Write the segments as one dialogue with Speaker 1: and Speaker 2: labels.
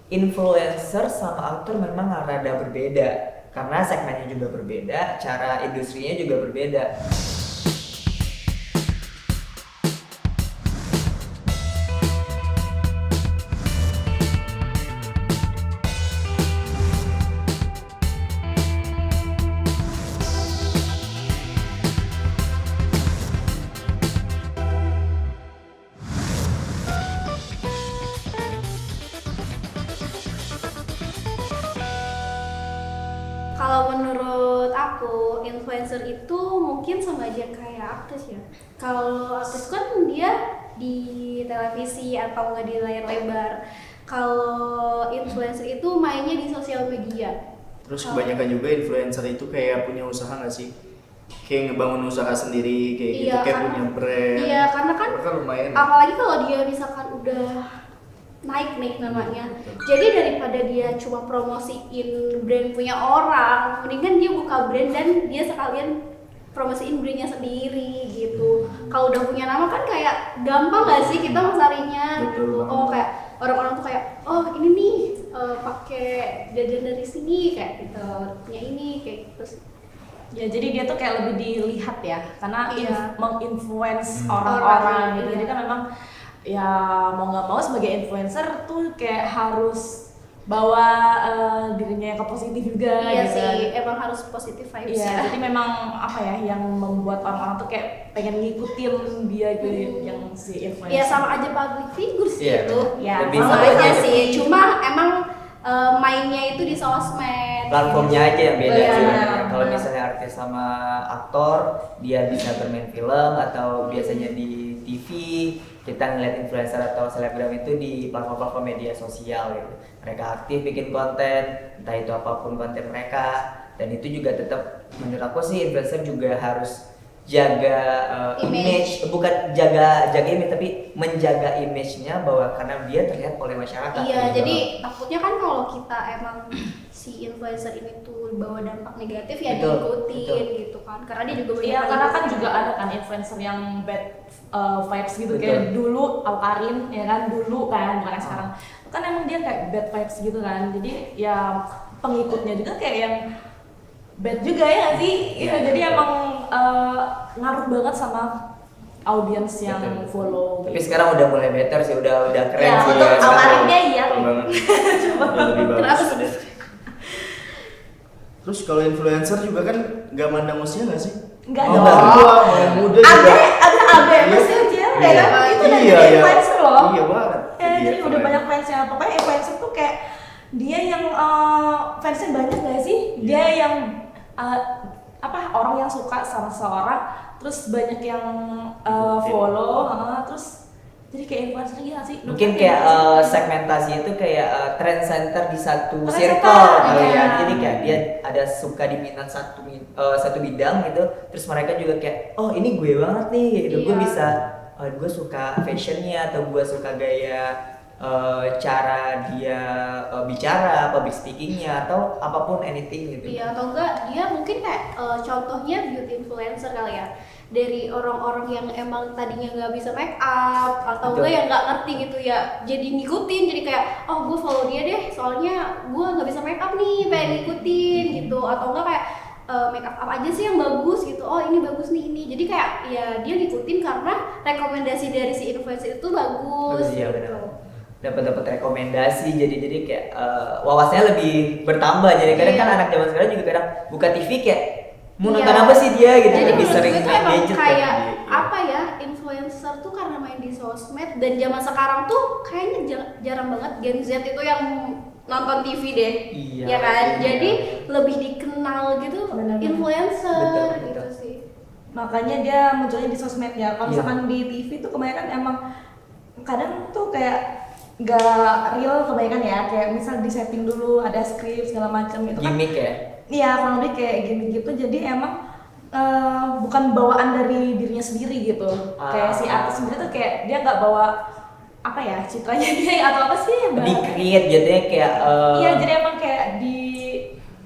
Speaker 1: influencer sama aktor memang rada berbeda karena segmennya juga berbeda, cara industrinya juga berbeda.
Speaker 2: Kalau menurut aku, influencer itu mungkin sama aja kayak artis ya. Kalau artis kan dia di televisi atau nggak di layar lebar. Kalau influencer itu mainnya di sosial media.
Speaker 3: Terus kebanyakan juga influencer itu kayak punya usaha nggak sih? Kayak ngebangun usaha sendiri kayak gitu,
Speaker 2: Iya,
Speaker 3: kayak
Speaker 2: karena-
Speaker 3: punya brand.
Speaker 2: Iya, karena kan
Speaker 3: lumayan.
Speaker 2: apalagi kalau dia misalkan udah naik nih namanya, jadi daripada dia cuma promosiin brand punya orang, mendingan dia buka brand dan dia sekalian promosiin brandnya sendiri gitu. Kalau udah punya nama kan kayak gampang gak sih kita masarinya
Speaker 3: Betul
Speaker 2: gitu.
Speaker 3: banget.
Speaker 2: Oh kayak orang-orang tuh kayak oh ini nih pakai jajan dari sini kayak gitu, punya ini kayak gitu sih.
Speaker 4: Ya jadi dia tuh kayak lebih dilihat ya, karena
Speaker 2: Iya.
Speaker 4: menginfluence
Speaker 2: Orang,
Speaker 4: orang-orang gitu.
Speaker 2: iya.
Speaker 4: Jadi kan memang ya mau nggak mau sebagai influencer tuh kayak harus bawa dirinya ke positif juga
Speaker 2: Iya
Speaker 4: gitu.
Speaker 2: sih, emang harus positif vibes
Speaker 4: Iya,
Speaker 2: ya.
Speaker 4: jadi memang apa ya yang membuat orang-orang tuh kayak pengen ngikutin dia gitu yang si influencer.
Speaker 2: Ya sama aja public figure sih
Speaker 1: Iya,
Speaker 2: itu.
Speaker 4: Ya,
Speaker 1: lebih
Speaker 2: Sama
Speaker 1: sama
Speaker 2: aja
Speaker 1: aja.
Speaker 2: sih. Cuma emang mainnya itu di sosmed.
Speaker 1: Platformnya aja yang beda
Speaker 4: Iya,
Speaker 1: sih.
Speaker 4: benar.
Speaker 1: Kalau misalnya artis sama aktor, dia bisa bermain film atau biasanya di TV, kita ngeliat influencer atau selebgram itu di platform-platform media sosial gitu. Mereka aktif bikin konten, entah itu apapun konten mereka, dan itu juga tetap menurut aku sih influencer juga harus jaga image, bukan jaga image tapi menjaga image-nya bahwa karena dia terlihat oleh masyarakat.
Speaker 2: Iya,
Speaker 1: gitu.
Speaker 2: jadi takutnya kan kalau kita emang si influencer ini tuh bawa dampak negatif ya
Speaker 1: Betul,
Speaker 2: diikutin
Speaker 1: betul.
Speaker 2: gitu kan. Karena dia juga banyak
Speaker 4: Iya, karena kan
Speaker 2: influencer.
Speaker 4: juga ada kan influencer yang bad vibes gitu.
Speaker 1: Betul.
Speaker 4: Kayak dulu Awkarin ya kan, dulu kan bukan yang sekarang. Kan emang dia kayak bad vibes gitu kan. Jadi ya pengikutnya juga kayak yang bad juga ya nggak sih. Iya,
Speaker 1: Iya,
Speaker 4: jadi
Speaker 1: betul.
Speaker 4: emang ngaruh banget sama audiens yang
Speaker 1: Betul.
Speaker 4: follow.
Speaker 1: Tapi
Speaker 4: gitu.
Speaker 1: sekarang udah mulai better sih, udah keren
Speaker 4: Ya,
Speaker 1: sih.
Speaker 4: untuk
Speaker 1: ya, sekarang.
Speaker 4: Awkarin dia iya.
Speaker 3: Betul banget. Udah lebih bagus.
Speaker 2: Kenapa sih?
Speaker 3: Ada. Terus kalau influencer juga kan nggak mandang usia nggak sih?
Speaker 4: Enggak
Speaker 3: Oh,
Speaker 4: dong.
Speaker 3: tua, yang muda juga.
Speaker 4: Ada
Speaker 3: Iya.
Speaker 4: masih cewek
Speaker 3: Iya.
Speaker 4: kan, itu udah
Speaker 3: Iya,
Speaker 4: jadi
Speaker 3: iya.
Speaker 4: influencer loh.
Speaker 3: Iya banget.
Speaker 4: Ya,
Speaker 3: Iya,
Speaker 4: jadi udah
Speaker 3: keren.
Speaker 4: banyak fansnya. Pokoknya influencer tuh kayak dia yang fansnya banyak gak sih? Dia yang apa orang yang suka sama seseorang, terus banyak yang follow, terus jadi kayak influencer gitu gak sih?
Speaker 1: Mungkin kayak segmentasi itu kayak trend center di satu
Speaker 4: Trend
Speaker 1: circle
Speaker 4: center,
Speaker 1: kali
Speaker 4: iya.
Speaker 1: ya. Jadi kayak dia ada suka di minat satu bidang gitu. Terus mereka juga kayak oh ini gue banget nih gitu. Gue
Speaker 2: Iya.
Speaker 1: bisa gue suka fashionnya atau gue suka gaya cara dia bicara, public speakingnya atau apapun anything gitu.
Speaker 2: Iya atau enggak dia mungkin kayak contohnya beauty influencer kali ya, dari orang-orang yang emang tadinya nggak bisa make up atau
Speaker 1: Betul.
Speaker 2: enggak yang nggak ngerti gitu ya jadi ngikutin, jadi kayak oh gue follow dia deh soalnya gue nggak bisa make up nih pengen ngikutin gitu, atau enggak kayak make up apa aja sih yang bagus gitu, oh ini bagus nih ini, jadi kayak ya dia ngikutin karena rekomendasi dari si influencer itu bagus
Speaker 1: Iya,
Speaker 2: gitu.
Speaker 1: benar. Dapat rekomendasi jadi kayak wawasannya lebih bertambah, jadi kadang
Speaker 2: Iya.
Speaker 1: kan anak zaman sekarang juga kadang buka TV kayak mau
Speaker 2: Iya.
Speaker 1: nonton apa sih dia gitu,
Speaker 2: Jadi
Speaker 1: lebih
Speaker 2: menurut
Speaker 1: sering
Speaker 2: gue tuh
Speaker 1: main
Speaker 2: emang
Speaker 1: gadget
Speaker 2: kayak
Speaker 1: kan.
Speaker 3: Iya.
Speaker 2: apa ya, influencer tuh karena main di sosmed, dan zaman sekarang tuh kayaknya jarang banget Gen Z itu yang nonton TV deh.
Speaker 1: Iya,
Speaker 2: Ya kan?
Speaker 1: iya.
Speaker 2: Jadi lebih dikenal gitu
Speaker 4: Benar-benar.
Speaker 2: influencer
Speaker 1: Betul,
Speaker 2: gitu
Speaker 1: betul.
Speaker 2: sih.
Speaker 4: Makanya dia munculnya di sosmed ya. Kalau
Speaker 1: Iya.
Speaker 4: misalkan di TV tuh kebanyakan emang kadang tuh kayak nggak real kebanyakan ya. Kayak misal di setting dulu ada skrip segala macam itu kan.
Speaker 1: Gimmick ya.
Speaker 4: Iya, kurang lebih kayak gini gitu. Jadi emang bukan bawaan dari dirinya sendiri gitu. Kayak si artis sendiri tuh kayak dia nggak bawa apa ya citranya dia atau apa sih yang
Speaker 1: Di create jadinya kayak
Speaker 4: Iya, jadi emang kayak di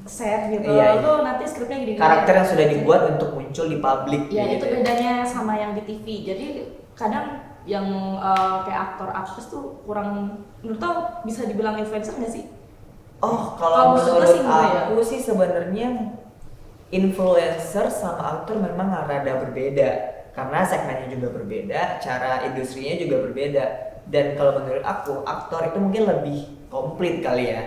Speaker 4: set gitu.
Speaker 1: Iya, iya.
Speaker 4: Lu nanti skripnya gini.
Speaker 1: karakter yang sudah dibuat untuk muncul di publik
Speaker 4: Ya
Speaker 1: gitu.
Speaker 4: itu bedanya sama yang di TV. Jadi kadang yang kayak aktor artis tuh kurang, menurut lo bisa dibilang influencer nggak sih?
Speaker 1: Oh,
Speaker 4: Kalau
Speaker 1: kalau
Speaker 4: menurut
Speaker 1: menurut
Speaker 4: lo sih enggak ya?
Speaker 1: aku sih sebenarnya influencer sama aktor memang rada berbeda karena segmennya juga berbeda, cara industrinya juga berbeda. Dan kalau menurut aku aktor itu mungkin lebih komplit kali ya,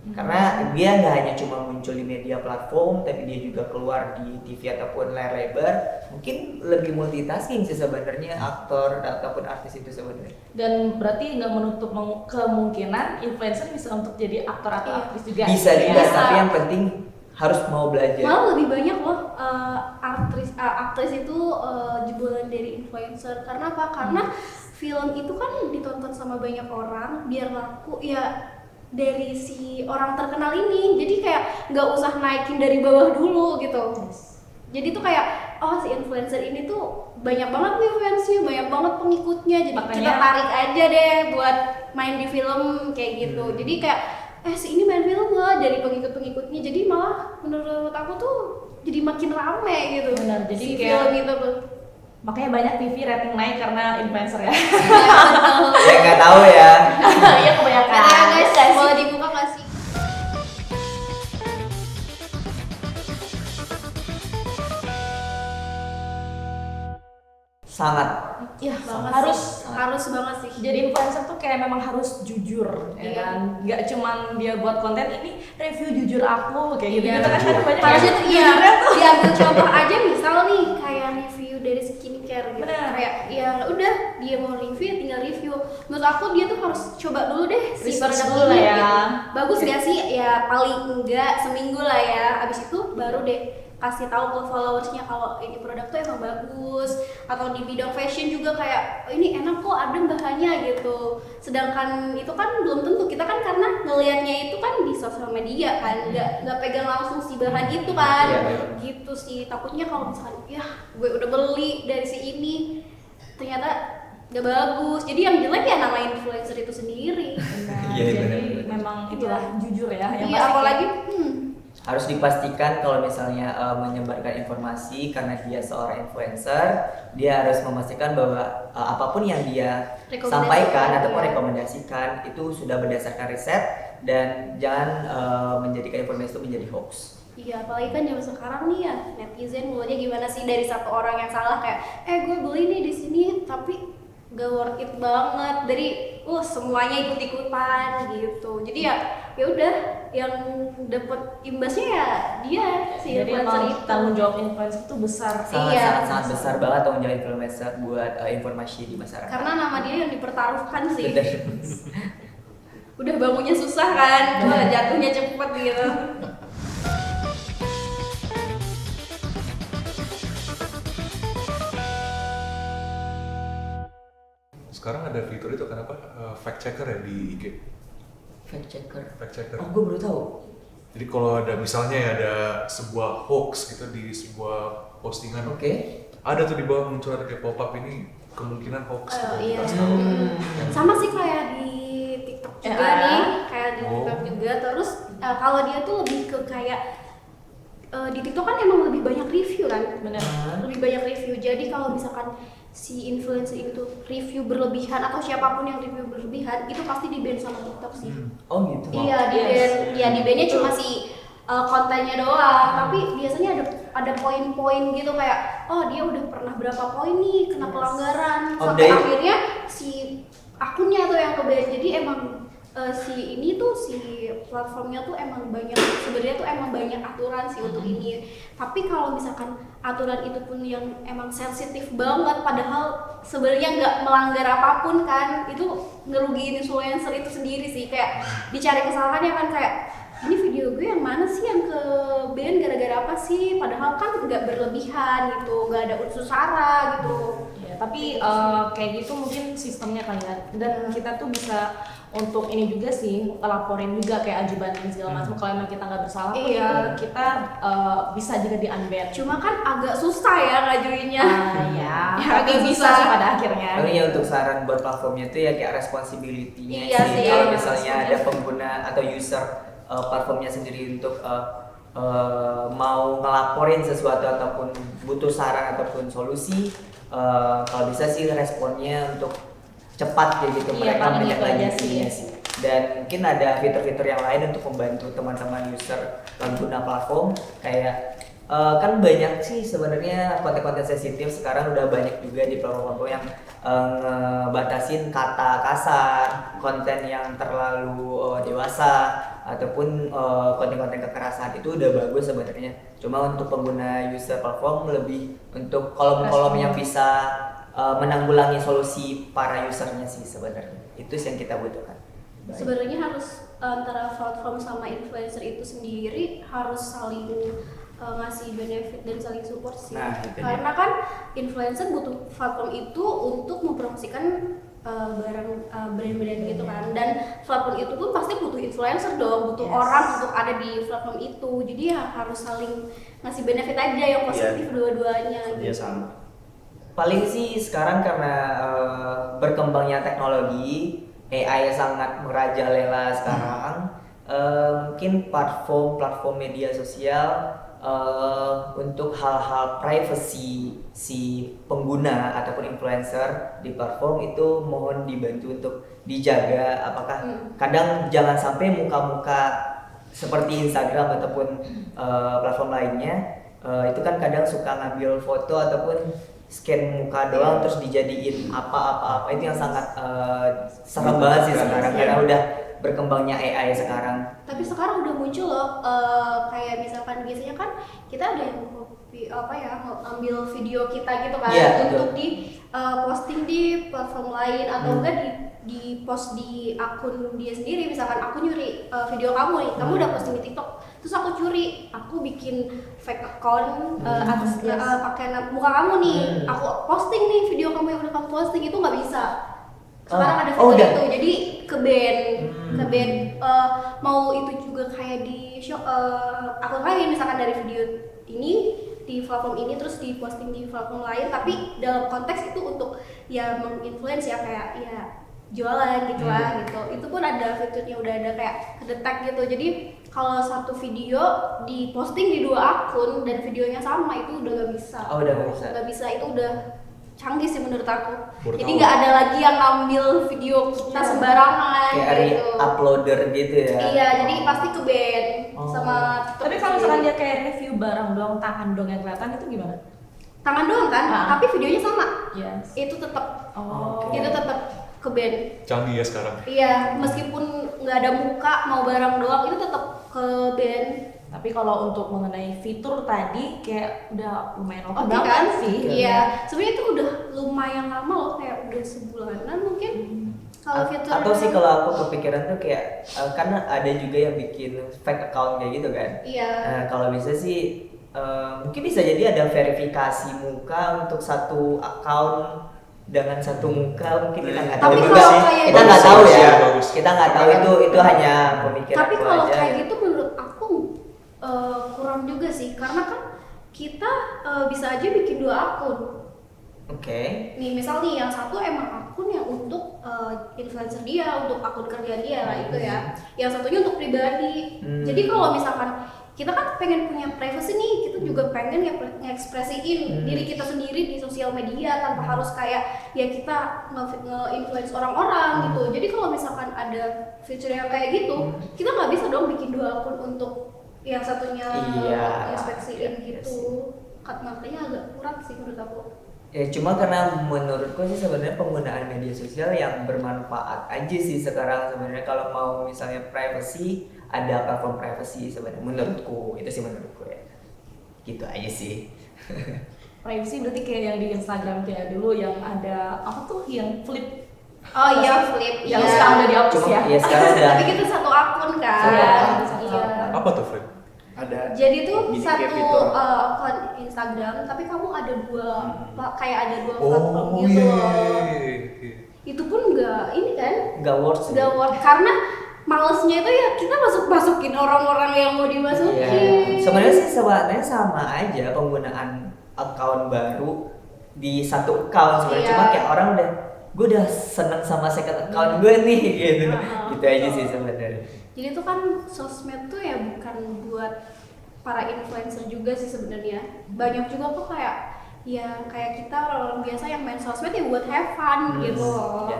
Speaker 1: karena dia nggak hanya cuma muncul di media platform, tapi dia juga keluar di TV ataupun layar lebar. Mungkin lebih multitasking sih sebenarnya aktor ataupun artis itu sebenarnya.
Speaker 4: Dan berarti nggak menutup kemungkinan influencer bisa untuk jadi aktor atau
Speaker 2: Iya.
Speaker 4: artis juga.
Speaker 1: Bisa juga,
Speaker 2: Bisa.
Speaker 1: tapi yang penting harus mau belajar.
Speaker 2: Malah lebih banyak loh aktris itu jebolan dari influencer. Karena apa? Karena film itu kan ditonton sama banyak orang biar laku ya dari si orang terkenal ini. Jadi kayak nggak usah naikin dari bawah dulu gitu. Jadi tuh kayak oh si influencer ini tuh banyak banget nih fansnya, banyak banget pengikutnya. Jadi
Speaker 4: Makanya-
Speaker 2: kita tarik aja deh buat main di film kayak gitu. Jadi kayak si ini main film lah dari pengikut-pengikutnya. Jadi malah menurut aku tuh jadi makin rame gitu.
Speaker 4: Benar, jadi
Speaker 2: si
Speaker 4: kayak-
Speaker 2: film itu tuh.
Speaker 4: Makanya banyak TV rating naik karena influencer ya.
Speaker 1: Saya nggak tahu ya.
Speaker 4: Iya kebanyakan.
Speaker 2: Karena ya guys,
Speaker 4: Nggak sih?
Speaker 2: boleh dibuka nggak sih?
Speaker 1: Sangat.
Speaker 4: Iya,
Speaker 2: Banget
Speaker 4: harus
Speaker 2: sih. Harus banget sih.
Speaker 4: jadi influencer tuh kayak memang harus jujur, ya
Speaker 2: Iya.
Speaker 4: kan? Nggak cuman dia buat konten ini review jujur aku kayak gitu.
Speaker 2: Iya.
Speaker 4: Gitu kan ada banyak
Speaker 2: Harusnya
Speaker 4: yang
Speaker 2: tuh iya,
Speaker 4: jujurnya tuh.
Speaker 2: diambil contoh aja misal nih kayak review dari skincare gitu.
Speaker 4: Benar.
Speaker 2: Kayak ya udah dia mau review tinggal review. Menurut aku dia tuh harus coba dulu deh si
Speaker 4: Research
Speaker 2: produk
Speaker 4: dulu
Speaker 2: ini
Speaker 4: lah ya.
Speaker 2: gitu. Bagus gak sih? Ya paling enggak seminggu lah ya. Abis itu baru deh kasih tahu ke followersnya kalau ini produk tuh emang bagus, atau di bidang fashion juga kayak "Oh, ini enak kok adem bahannya gitu. Sedangkan itu kan belum tentu, kita kan karena ngelihatnya itu kan di sosial media kan, nggak pegang langsung si bahan itu kan.
Speaker 1: Iya, iya.
Speaker 2: Gitu sih, takutnya kalau misalkan ya gue udah beli dari si ini ternyata gak bagus, jadi yang jelek ya nama influencer itu sendiri.
Speaker 4: Nah,
Speaker 1: Iya,
Speaker 4: jadi
Speaker 1: benar-benar.
Speaker 4: memang itulah jujur ya. Yang
Speaker 2: Iya,
Speaker 4: pasti
Speaker 2: apalagi
Speaker 1: Harus dipastikan kalau misalnya menyebarkan informasi karena dia seorang influencer, dia harus memastikan bahwa apapun yang dia
Speaker 2: Rekomendasikan,
Speaker 1: sampaikan ataupun
Speaker 2: iya.
Speaker 1: rekomendasikan itu sudah berdasarkan riset dan jangan menjadikan informasi itu menjadi hoax.
Speaker 2: iya, apalagi kan zaman sekarang nih ya netizen mulanya gimana sih dari satu orang yang salah kayak gue beli nih di sini tapi gak worth it banget, dari semuanya ikut-ikutan gitu. Jadi ya udah yang dapat imbasnya ya dia si
Speaker 4: jadi
Speaker 2: influencer
Speaker 4: emang
Speaker 2: itu.
Speaker 4: tanggung jawab influencer itu besar.
Speaker 1: Sangat,
Speaker 2: Iya.
Speaker 1: sangat besar banget tanggung jawab influencer buat informasi di masyarakat.
Speaker 2: Karena nama dia yang dipertaruhkan sih.
Speaker 1: Bener.
Speaker 2: Udah bangunnya susah kan, wah jatuhnya cepet gitu.
Speaker 5: Sekarang ada fitur itu kan apa? Fact checker ya di IG.
Speaker 1: Fact checker.
Speaker 5: Fact checker.
Speaker 1: Oh, gue baru tahu.
Speaker 5: Jadi kalau ada misalnya ya ada sebuah hoax gitu di sebuah postingan,
Speaker 1: Oke.
Speaker 5: ada tuh di bawah muncul ada kayak pop up ini kemungkinan hoax. gitu.
Speaker 2: Iya.
Speaker 5: Kasih tahu.
Speaker 2: Sama sih kayak di TikTok juga
Speaker 4: Ya.
Speaker 2: nih, kayak di
Speaker 5: Oh.
Speaker 2: TikTok juga. Terus kalau dia tuh lebih ke kayak di TikTok kan emang lebih banyak review kan,
Speaker 4: Bener.
Speaker 2: lebih banyak review. Jadi kalau misalkan si influencer itu review berlebihan atau siapapun yang review berlebihan itu pasti di ban sama TikTok sih.
Speaker 1: Oh gitu.
Speaker 2: Iya, di ban,
Speaker 4: Yes.
Speaker 2: ya di ban-nya cuma si kontennya doang, tapi biasanya ada poin-poin gitu kayak oh dia udah pernah berapa poin nih kena pelanggaran
Speaker 1: Oh,
Speaker 2: sampai
Speaker 1: dia-
Speaker 2: akhirnya si akunnya tuh yang ke-ban. Jadi emang si ini tuh si platformnya tuh emang banyak, sebenarnya tuh emang banyak aturan sih untuk ini. Tapi kalau misalkan aturan itu pun yang emang sensitif banget padahal sebenarnya nggak melanggar apapun kan, itu ngerugiin influencer itu sendiri sih. Kayak dicari kesalahannya kan, kayak ini video gue yang mana sih yang ke ban gara-gara apa sih, padahal kan nggak berlebihan gitu, nggak ada unsur sara gitu.
Speaker 4: Ya, tapi kayak gitu mungkin sistemnya kali ya. Dan kita tuh bisa untuk ini juga sih laporin juga kayak ajudan dan segala macam. Kalau emang kita nggak bersalah pun
Speaker 2: Iya.
Speaker 4: itu kita bisa juga di unban.
Speaker 2: Cuma kan agak susah ya ngajuinnya.
Speaker 4: Ya,
Speaker 2: Ya,
Speaker 4: tapi
Speaker 2: agak
Speaker 4: bisa
Speaker 2: susah.
Speaker 4: sih pada akhirnya.
Speaker 1: Tapi ya untuk saran buat platformnya itu ya kayak responsibility-nya
Speaker 2: Iya
Speaker 1: sih.
Speaker 2: sih,
Speaker 1: Kalau
Speaker 2: iya,
Speaker 1: misalnya
Speaker 2: setuju.
Speaker 1: ada pengguna atau user platformnya sendiri untuk mau ngelaporin sesuatu ataupun butuh saran ataupun solusi, kalau bisa sih responnya untuk cepat kayak gitu,
Speaker 4: Iya,
Speaker 1: mereka
Speaker 4: paling
Speaker 1: banyak
Speaker 4: itu
Speaker 1: lagi
Speaker 4: aja sih.
Speaker 1: isinya sih. Dan mungkin ada fitur-fitur yang lain untuk membantu teman-teman user pengguna platform kayak kan banyak sih sebenarnya konten-konten sensitif sekarang udah banyak juga di platform yang ngebatasin kata kasar, konten yang terlalu dewasa ataupun konten-konten kekerasan itu udah bagus sebenarnya. Cuma untuk pengguna user platform lebih untuk kolom-kolom yang bisa menanggulangi solusi para usernya sih sebenarnya. Itu sih yang kita butuhkan.
Speaker 2: Sebenarnya harus antara platform sama influencer itu sendiri harus saling ngasih benefit dan saling support sih.
Speaker 3: Nah, itu
Speaker 2: Karena kan influencer butuh platform itu untuk mempromosikan barang brand-brand gitu kan. Dan platform itu pun pasti butuh influencer dong, butuh
Speaker 4: Yes.
Speaker 2: orang untuk ada di platform itu. Jadi ya harus saling ngasih benefit aja yang positif dua-duanya
Speaker 3: Iya
Speaker 2: gitu.
Speaker 3: sama.
Speaker 1: Paling sih sekarang karena berkembangnya teknologi, AI sangat merajalela sekarang. Mungkin platform media sosial untuk hal-hal privacy si pengguna ataupun influencer di platform itu mohon dibantu untuk dijaga. Apakah kadang jangan sampai muka-muka seperti Instagram ataupun platform lainnya itu kan kadang suka ngambil foto ataupun scan muka doang terus dijadiin apa-apa itu yang sangat serem banget sih sekarang karena udah berkembangnya AI sekarang.
Speaker 2: Tapi sekarang udah muncul loh, kayak misalkan biasanya kan kita ada yang ambil video kita gitu kan
Speaker 1: Iya,
Speaker 2: untuk
Speaker 1: betul.
Speaker 2: di posting di platform lain atau enggak di post di akun dia sendiri. Misalkan aku nyuri video kamu nih, kamu udah posting di TikTok, terus aku curi, aku bikin fake account atas pakai muka kamu nih, aku posting nih video kamu yang udah kamu posting, itu nggak bisa. Sekarang ada fitur
Speaker 1: udah.
Speaker 2: itu, jadi ke ban mau itu juga kayak di akun lain, misalkan dari video ini di platform ini terus diposting di platform lain, tapi dalam konteks itu untuk ya menginfluence ya kayak ya jualan gitu lah gitu. Itu pun ada fiturnya, udah ada kayak kedetek gitu. Jadi kalau satu video diposting di 2 akun dan videonya sama itu udah nggak bisa.
Speaker 1: Oh, udah nggak bisa.
Speaker 2: Nggak bisa, itu udah canggih sih menurut aku.
Speaker 5: Baru
Speaker 2: Jadi
Speaker 5: tahu.
Speaker 2: nggak ada lagi yang ngambil video kita sembarangan
Speaker 1: Kayak
Speaker 2: gitu.
Speaker 1: uploader gitu ya.
Speaker 2: Iya, jadi pasti ke ban
Speaker 1: Oh.
Speaker 2: sama.
Speaker 4: Tapi kalau misalkan dia kayak review barang doang, tangan doang yang kelihatan itu gimana?
Speaker 2: tangan doang kan,
Speaker 4: Ah.
Speaker 2: tapi videonya sama,
Speaker 4: Yes.
Speaker 2: itu tetap
Speaker 4: Oh.
Speaker 2: itu tetap ke ban.
Speaker 5: Canggih ya sekarang.
Speaker 2: Iya, meskipun nggak ada muka, mau barang doang itu tetap ke ban.
Speaker 4: Tapi kalau untuk mengenai fitur tadi kayak udah lumayan lama
Speaker 2: Oke
Speaker 4: banget
Speaker 2: kan?
Speaker 4: sih.
Speaker 2: Iya, sebenarnya itu udah lumayan lama loh, kayak udah sebulanan mungkin. Kalau fitur
Speaker 1: Atau sih kalau aku kepikiran tuh kayak karena ada juga yang bikin fake account kayak gitu kan.
Speaker 2: Iya.
Speaker 1: Nah, kalau bisa sih mungkin bisa jadi ada verifikasi muka untuk satu account dengan satu muka, mungkin kita nggak tahu
Speaker 2: Tapi
Speaker 1: juga
Speaker 2: kalau
Speaker 1: sih.
Speaker 2: kayak
Speaker 1: Kita
Speaker 2: gitu
Speaker 1: nggak tahu
Speaker 5: sih,
Speaker 1: ya.
Speaker 5: bagus.
Speaker 1: Kita nggak tahu itu hanya pemikiran
Speaker 2: Tapi
Speaker 1: aku
Speaker 2: kalau
Speaker 1: aja.
Speaker 2: kayak gitu menurut aku kurang juga sih, karena kan kita bisa aja bikin 2 akun.
Speaker 1: Oke.
Speaker 2: Nih misal nih yang satu emang akun yang untuk influencer dia, untuk akun kerjaan dia lah itu ya. Yang satunya untuk pribadi. Jadi kalau misalkan kita kan pengen punya privacy nih, kita juga pengen ngekspresiin diri kita sendiri di sosial media tanpa harus kayak ya kita nge-influence orang-orang gitu. Jadi kalau misalkan ada fitur yang kayak gitu, kita nggak bisa dong bikin 2 akun untuk yang satunya
Speaker 1: Iya.
Speaker 2: ngekspresiin
Speaker 1: Iya
Speaker 2: gitu. Makanya agak kurang sih menurut aku.
Speaker 1: Ya cuma karena menurutku sih sebenarnya penggunaan media sosial yang bermanfaat aja sih sekarang sebenarnya. Kalau mau misalnya privacy, ada platform privacy sebenarnya menurutku, itu sih menurutku ya. Gitu aja sih.
Speaker 4: Privacy berarti kayak yang di Instagram tuh ya dulu yang ada apa tuh yang flip.
Speaker 2: Oh iya, flip.
Speaker 4: Yang
Speaker 2: iya.
Speaker 4: sekarang udah dihapus
Speaker 1: Cuma
Speaker 4: ya.
Speaker 1: ya sekarang udah
Speaker 2: Tapi kita satu akun kan.
Speaker 1: Satu akun,
Speaker 4: satu
Speaker 2: Iya.
Speaker 4: akun.
Speaker 5: Apa tuh, Fred?
Speaker 3: Ada.
Speaker 2: Jadi tuh
Speaker 3: Jadi
Speaker 2: satu
Speaker 3: kayak fitur.
Speaker 2: akun Instagram, tapi kamu ada 2 kayak ada 2 platform
Speaker 5: Oh
Speaker 2: gitu
Speaker 5: iya.
Speaker 2: loh.
Speaker 5: iya.
Speaker 2: Itu pun nggak ini kan?
Speaker 1: nggak worth sih.
Speaker 2: Nggak worth, karena malesnya itu ya kita masukin orang-orang yang mau dimasukin.
Speaker 1: Iya. Sebenarnya sih sama aja penggunaan account baru di satu account sebenarnya.
Speaker 2: Iya.
Speaker 1: Cuma kayak orang gue udah seneng sama second account gue nih gitu. Gitu aja sih sebenarnya.
Speaker 2: Jadi itu kan sosmed tuh ya bukan buat para influencer juga sih sebenarnya. Banyak juga kok kayak ya kayak kita orang biasa yang main sosmed ya buat have fun gitu loh.
Speaker 1: Ya.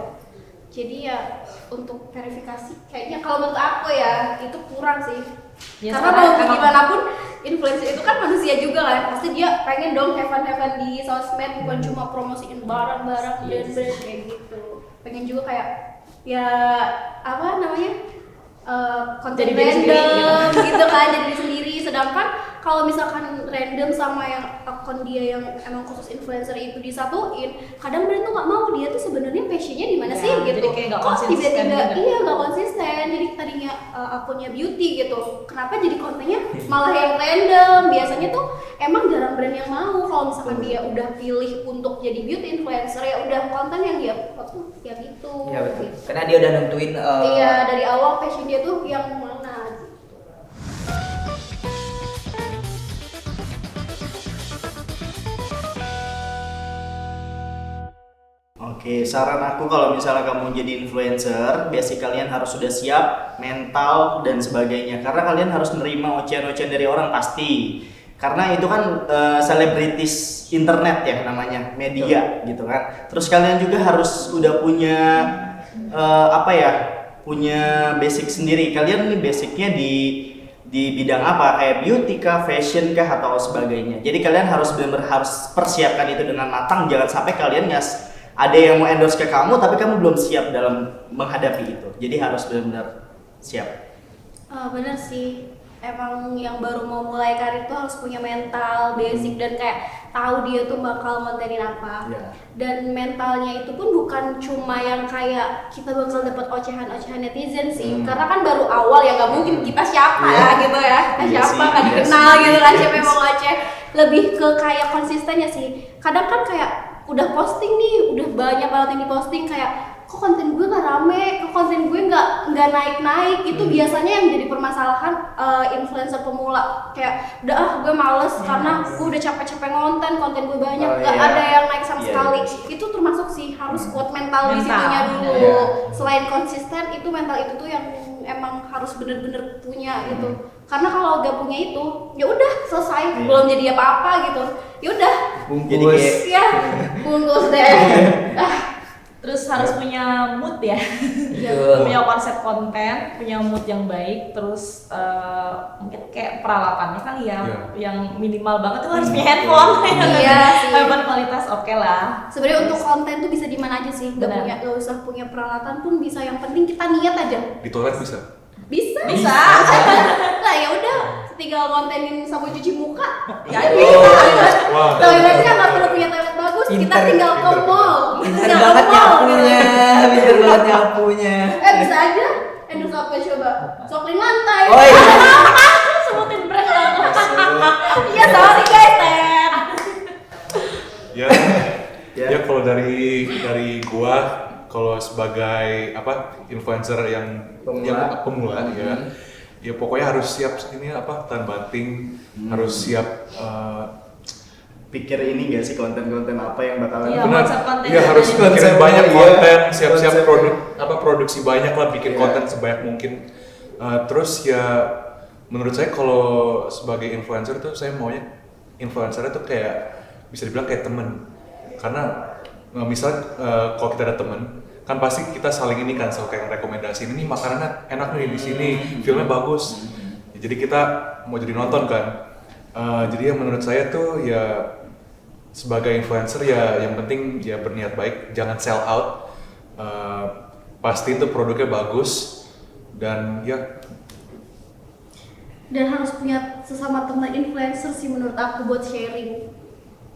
Speaker 2: Jadi ya untuk verifikasi kayaknya kalau menurut aku ya itu kurang sih.
Speaker 4: Ya,
Speaker 2: Karena
Speaker 4: soalnya
Speaker 2: mau
Speaker 4: emang-
Speaker 2: gimana pun influencer itu kan manusia juga kan, pasti dia pengen dong have fun di sosmed, bukan cuma promosiin barang-barang brand-brand kayak gitu. Pengen juga kayak ya apa namanya konten
Speaker 4: Jadi diri sendiri,
Speaker 2: random gitu kan, jadi diri sendiri. Sedangkan kalau misalkan random sama yang akun dia yang emang khusus influencer itu disatuin, kadang brand tuh nggak mau, dia tuh sebenarnya passionnya di mana
Speaker 4: Ya,
Speaker 2: sih gitu.
Speaker 4: jadi kayak nggak
Speaker 2: Kok
Speaker 4: konsisten
Speaker 2: tiba-tiba
Speaker 4: juga.
Speaker 2: iya nggak konsisten, jadi tadinya akunnya beauty gitu, kenapa jadi kontennya malah yang random. Biasanya tuh emang jarang brand yang mau kalau misalkan dia udah pilih untuk jadi beauty influencer, ya udah konten yang dia upload tuh ya gitu.
Speaker 1: Iya betul.
Speaker 2: Gitu.
Speaker 1: Karena dia udah nentuin
Speaker 2: Iya, dari awal passion dia tuh yang mana gitu.
Speaker 3: Oke, saran aku kalau misalnya kamu jadi influencer, basic kalian harus sudah siap mental dan sebagainya. Karena kalian harus menerima ocehan-ocehan dari orang pasti. Karena itu kan selebritis internet ya namanya, media gitu kan. Terus kalian juga harus udah punya punya basic sendiri. Kalian nih basicnya di bidang apa, kayak beauty kah, fashion kah, atau sebagainya. Jadi kalian harus benar-benar harus persiapkan itu dengan matang. Jangan sampai kalian ada yang mau endorse ke kamu tapi kamu belum siap dalam menghadapi itu. Jadi harus benar-benar siap.
Speaker 2: Bener sih, emang yang baru mau mulai karir tuh harus punya mental basic dan kayak tahu dia tuh bakal kontenin apa.
Speaker 3: Iya.
Speaker 2: Dan mentalnya itu pun bukan cuma yang kayak kita bakal dapat ocehan-ocehan netizen sih, karena kan baru awal ya, nggak mungkin kita siapa ya gitu ya, kita
Speaker 3: Iya
Speaker 2: siapa
Speaker 3: sih,
Speaker 2: nggak
Speaker 3: iya
Speaker 2: dikenal
Speaker 3: sih.
Speaker 2: gitu kan, siapa yang mau ngoceh. Lebih ke kayak konsistennya sih. Kadang kan kayak udah posting nih, udah banyak banget yang diposting, kayak kok konten gue gak rame, kok konten gue nggak naik-naik. Itu biasanya yang jadi permasalahan influencer pemula, kayak udah gue males karena gue udah capek-capek konten gue banyak,
Speaker 3: Oh,
Speaker 2: nggak
Speaker 3: iya.
Speaker 2: ada yang naik sama
Speaker 3: Iya,
Speaker 2: sekali.
Speaker 3: iya.
Speaker 2: Itu termasuk sih harus kuat mental di
Speaker 4: Mental.
Speaker 2: situnya dulu.
Speaker 3: Iya.
Speaker 2: Selain konsisten, itu mental itu tuh yang emang harus bener-bener punya gitu. Karena kalau gak punya itu, ya udah selesai,
Speaker 3: Iya.
Speaker 2: belum jadi apa-apa gitu. Ya udah,
Speaker 3: Jadi
Speaker 1: bungkus.
Speaker 3: kayak
Speaker 2: ya bungkus deh.
Speaker 4: Terus harus punya mood ya.
Speaker 1: Betul.
Speaker 4: Punya konsep konten, punya mood yang baik, terus mungkin kayak peralatannya kali ya,
Speaker 5: Iya.
Speaker 4: yang minimal banget tuh harus punya handphone.
Speaker 2: Iya sih.
Speaker 4: Handphone kualitas oke lah.
Speaker 2: Sebenarnya untuk konten tuh bisa di mana aja sih,
Speaker 4: Benar.
Speaker 2: nggak usah punya peralatan pun bisa, yang penting kita niat aja.
Speaker 5: Di toilet bisa.
Speaker 2: Bisa.
Speaker 4: Bisa.
Speaker 2: Nah ya udah, tinggal kontenin sabun cuci muka. Jadi
Speaker 5: Wah.
Speaker 2: toiletnya nggak perlu punya toilet bagus, kita
Speaker 1: Pinter,
Speaker 2: tinggal ke
Speaker 5: pinter.
Speaker 2: mall.
Speaker 1: Pinter
Speaker 2: Tinggal
Speaker 1: banget
Speaker 2: ke mall, gitu.
Speaker 1: nyapunya, pinter banget nyapunya.
Speaker 2: Bisa aja. Endorse apa coba? Soklin lantai.
Speaker 1: Oh iya.
Speaker 4: Sebutin brand lah.
Speaker 2: Iya sorry guys, Ter.
Speaker 5: Ya,
Speaker 3: Ya.
Speaker 5: ya kalau dari gua, kalau sebagai influencer yang pemula ya pokoknya harus siap ini tahan banting, harus siap
Speaker 3: pikir ini gak sih konten-konten apa yang bakalan
Speaker 4: Iya.
Speaker 5: benar,
Speaker 4: konsep konten
Speaker 5: iya
Speaker 4: yang
Speaker 5: harus
Speaker 4: ada.
Speaker 5: mikirin
Speaker 3: Konsepnya,
Speaker 5: banyak
Speaker 3: iya.
Speaker 5: konten, siap-siap
Speaker 3: Konsepnya.
Speaker 5: produksi banyak lah, bikin
Speaker 3: Iya.
Speaker 5: konten sebanyak mungkin. Terus ya menurut saya kalau sebagai influencer tuh saya maunya influencernya tuh kayak bisa dibilang kayak temen, karena misal kalau kita ada temen kan pasti kita saling ini kan, selalu kayak rekomendasi ini makanannya enak nih di sini, filmnya bagus. Ya, jadi kita mau jadi nonton kan. Jadi ya menurut saya tuh ya sebagai influencer ya yang penting ya berniat baik, jangan sell out. Pasti itu produknya bagus dan ya
Speaker 2: Dan harus punya sesama teman influencer sih menurut aku buat sharing.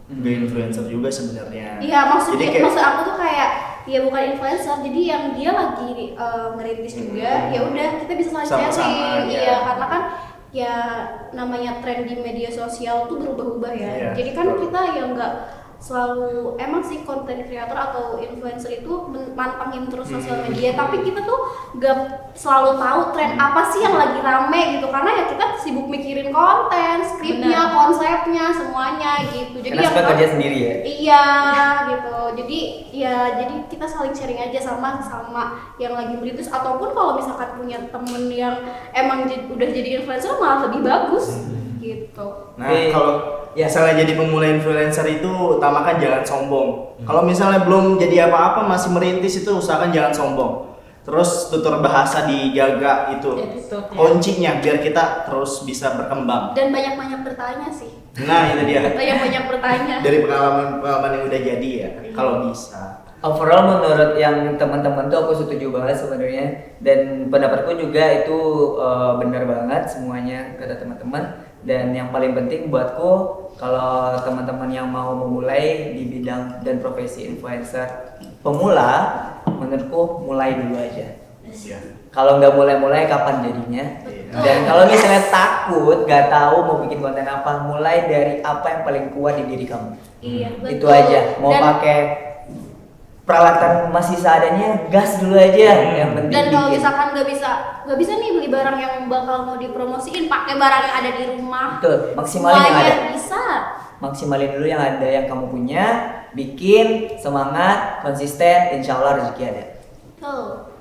Speaker 3: Gak influencer juga sebenarnya.
Speaker 2: Iya, maksudnya
Speaker 3: Jadi kayak-
Speaker 2: maksud aku tuh kayak ya bukan influencer, jadi yang dia lagi ngerintis juga, ya udah kita bisa saling
Speaker 3: Sama-sama,
Speaker 2: sharing.
Speaker 3: ya.
Speaker 2: Iya, karena kan ya namanya tren di media sosial tuh berubah-ubah ya.
Speaker 3: Iya,
Speaker 2: Jadi kan
Speaker 3: betul.
Speaker 2: kita ya nggak selalu, emang sih konten kreator atau influencer itu mantengin terus sosial media, tapi kita tuh nggak selalu tahu tren apa sih yang lagi rame gitu, karena ya kita sibuk mikirin konten, skripnya,
Speaker 4: Benar.
Speaker 2: konsepnya, semuanya gitu. Jadi
Speaker 1: Karena
Speaker 2: yang
Speaker 1: suka kerja sendiri ya.
Speaker 2: iya gitu, jadi kita saling sharing aja sama yang lagi merintis, ataupun kalau misalkan punya temen yang emang udah jadi influencer malah lebih bagus gitu.
Speaker 3: Nah,
Speaker 1: Tapi-
Speaker 3: kalau
Speaker 1: Ya.
Speaker 3: misalnya jadi pemula influencer itu utamakan jangan sombong. Kalau misalnya belum jadi apa-apa masih merintis itu usahakan jangan sombong. Terus tutur bahasa dijaga itu
Speaker 4: Attitude, ya.
Speaker 3: kuncinya biar kita terus bisa berkembang.
Speaker 2: Dan banyak-banyak bertanya sih.
Speaker 3: Nah itu dia
Speaker 2: Banyak-banyak bertanya.
Speaker 3: dari pengalaman-pengalaman yang udah jadi ya kalau bisa.
Speaker 1: Overall menurut yang teman-teman tuh aku setuju banget sebenarnya, dan pendapatku juga itu benar banget semuanya kata teman-teman. Dan yang paling penting buatku, kalau teman-teman yang mau memulai di bidang dan profesi influencer pemula, menurutku mulai dulu aja. Kalau nggak mulai-mulai kapan jadinya?
Speaker 2: Betul.
Speaker 1: Dan kalau misalnya takut, nggak tahu mau bikin konten apa, mulai dari apa yang paling kuat di diri kamu.
Speaker 2: Iya, betul.
Speaker 1: Itu aja. Mau
Speaker 2: Dan-
Speaker 1: pakai peralatan masih seadanya, gas dulu aja. Yang penting
Speaker 2: Dan kalau
Speaker 1: bikin.
Speaker 2: misalkan nggak bisa nih beli barang yang bakal mau dipromosiin, pakai barang yang ada di rumah.
Speaker 1: Betul, maksimalin yang
Speaker 2: Semuanya
Speaker 1: ada.
Speaker 2: bisa.
Speaker 1: Maksimalin dulu yang ada yang kamu punya, bikin semangat, konsisten, insya Allah rezeki ada.
Speaker 2: Tuh.